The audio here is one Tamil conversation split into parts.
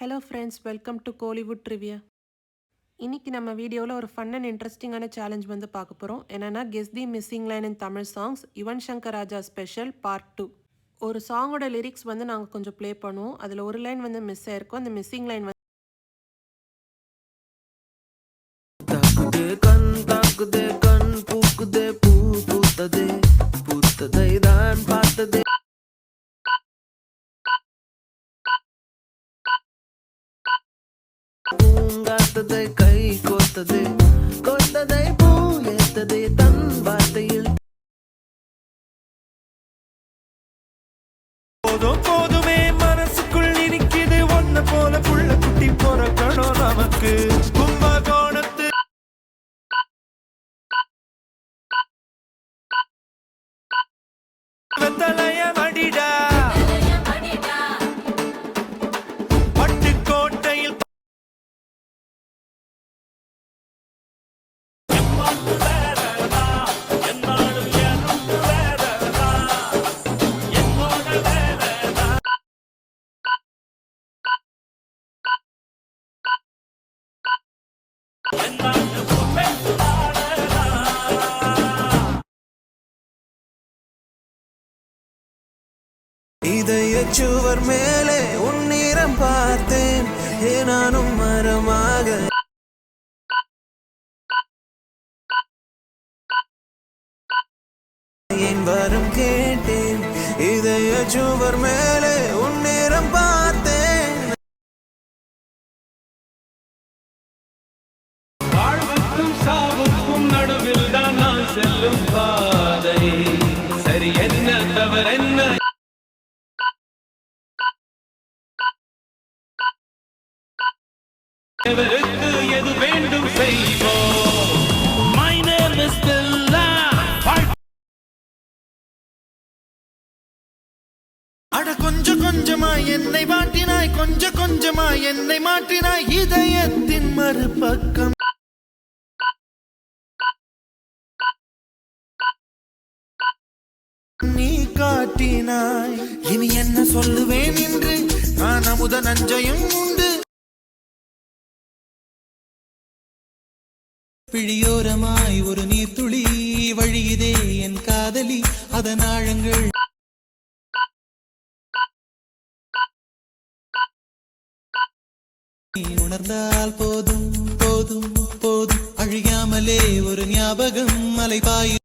Hello friends, welcome to Kollywood trivia. இன்னைக்கு நம்ம வீடியோவில் ஒரு ஃபன் அண்ட் இன்ட்ரெஸ்டிங்கான சேலஞ்ச் பார்க்க போகிறோம். என்னென்னா கெஸ் தி மிஸ்ஸிங் லைன் இன் Tamil songs Yuvan Shankar Raja special part 2. ஒரு சாங்கோட லிரிக்ஸ் நாங்கள் கொஞ்சம் ப்ளே பண்ணுவோம். அதில் ஒரு லைன் மிஸ் ஆயிருக்கும். அந்த மிஸ்ஸிங் லைன் கண் பூக்குதே பூ பூத்ததே பூத்ததை தான் பார்த்ததே பூங்காத்ததை கை கோத்ததே கோத்ததை பூ ஏத்ததே தன் வார்த்தையில் போதுமே மனசுக்குள் நிற்கிது ஒன்ன போல புள்ள குட்டி பொறக்கணும் நமக்கு கும்பகோணத்து வெத்தலைய மடிடா பட்டுக்கோட்டையில் இதய சுவர் மேலே உன்னிறம் பார்த்தேன் நானும் மரமாக என் வரம் கேட்டேன் இதய சுவர் மேலே உன்னிறம் பார்த்தேன் வாழ்வுக்கும் சாவுக்கும் நடுவில் தான் நான் செல்லும் பாதை சரி என்ன தவறென்ன எவருக்கு எது வேண்டும் செய்வோம். My name is Bella. அட கொஞ்சம் கொஞ்சமா என்னை மாட்டினாய் கொஞ்சம் கொஞ்சமா என்னை மாட்டினாய் இதயத்தின் மறுபக்கம் நீ காட்டினாய் இனி என்ன சொல்லுவேன் என்று நான் அமுத நஞ்சையும் உண்டு பிழியோரமாய் ஒரு நீர்த்துளி வழியுதே என் காதலி அதன் ஆழங்கள் நீ உணர்ந்தால் போதும் போதும் போதும் அழியாமலே ஒரு ஞாபகம் அலைபாயும்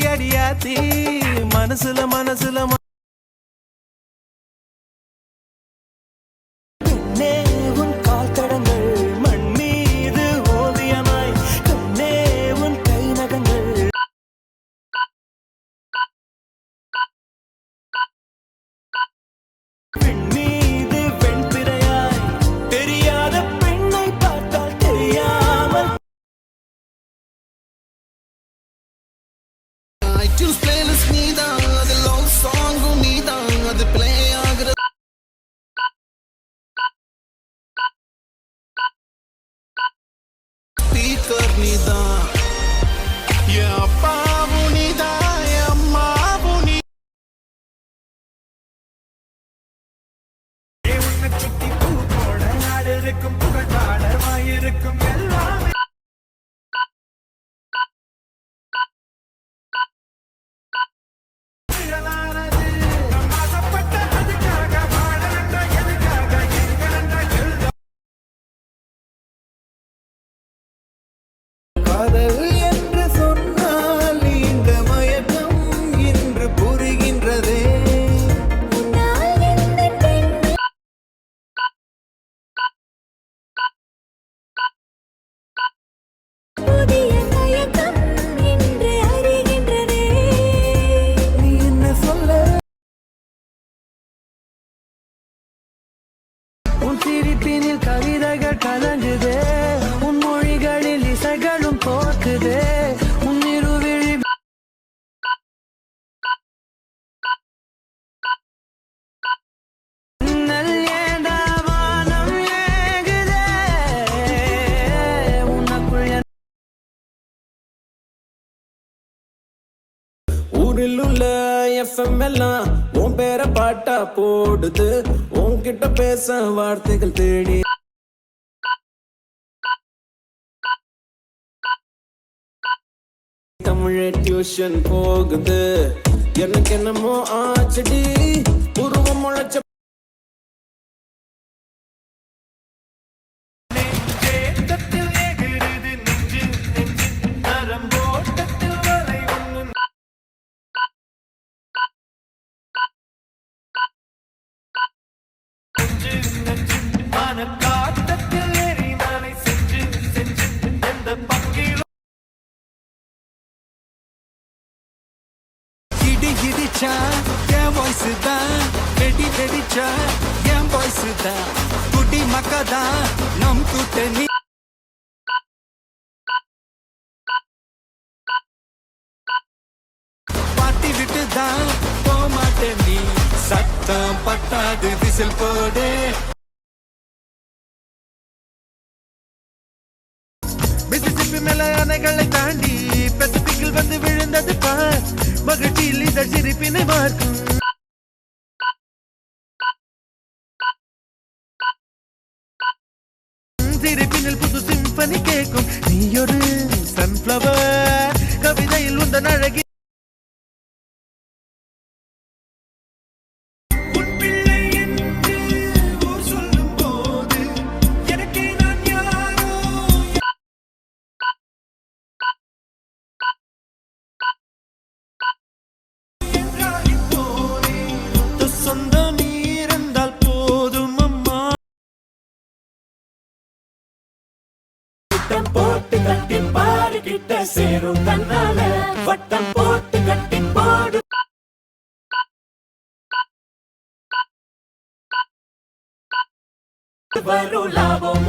அடியாத்தி மனசுல உன் கால் தடங்கள் மண் மீது ஓவியமாய் கண்ணே உன் கை நகங்கள் பெண் மீது வெண்பிறையாய் தெரியாத பெண்ணை பார்த்தால் தெரியாமல் iTunes playlist நீதான் அது love song நீதான் அது play ஆகுற speaker நீதான் என் அப்பாவும் நீதான் என் அம்மாவும் நீ உன்னை சுத்தி பூ போட நாடு இருக்கும் புகழாடமாயிருக்கும் எல்லாமே காதல் என்று சொன்னால் இந்த மயக்கம் இன்று புரிகின்றதே கலங்குதே உன் மொழிகளில் இசைகளும் போக்குதே உன் இருவிழி மின்னல் ஏண்டா வானம் ஏங்குதே உனக்குள் ஊரில் உள்ள எஃப்எம் எல்லாம் உன் பேர பாட்டா போடுது உன்கிட்ட பேச வார்த்தைகள் தேடி தமிழ் டியூஷன் போகுது எனக்கு என்னமோ ஆச்சடி உருவம் முளைச்ச இடி இடிச்சா என் வாய்ஸ் தான் வெடி வெடிச்சா என் வாய்ஸ் தான் குடி மக்கதான் நம் கூட்டணி பாட்டி விட்டு தான் போமாட்டேன் நீ சத்தம் பத்தாது விசில் போடு மிசிசிப்பி மேல அணைகளை தாண்டி பசிபிக்கில் வந்து விழுந்தது பார் மகிழ்ச்சியில் இதழ் சிரிப்பினை பார்க்கும் சிரிப்பினில் புது சிம்பனி கேட்கும் நீ ஒரு சன்ஃப்ளவர் கவிதையில் உந்தன் அழகி சொந்த நீர் என்றால் போதும் அம்மா வட்டம் போட்டு கட்டி பாரு கிட்ட சேரும் தன்னால வட்டம் போட்டு கட்டி போடு வரும் லாபம்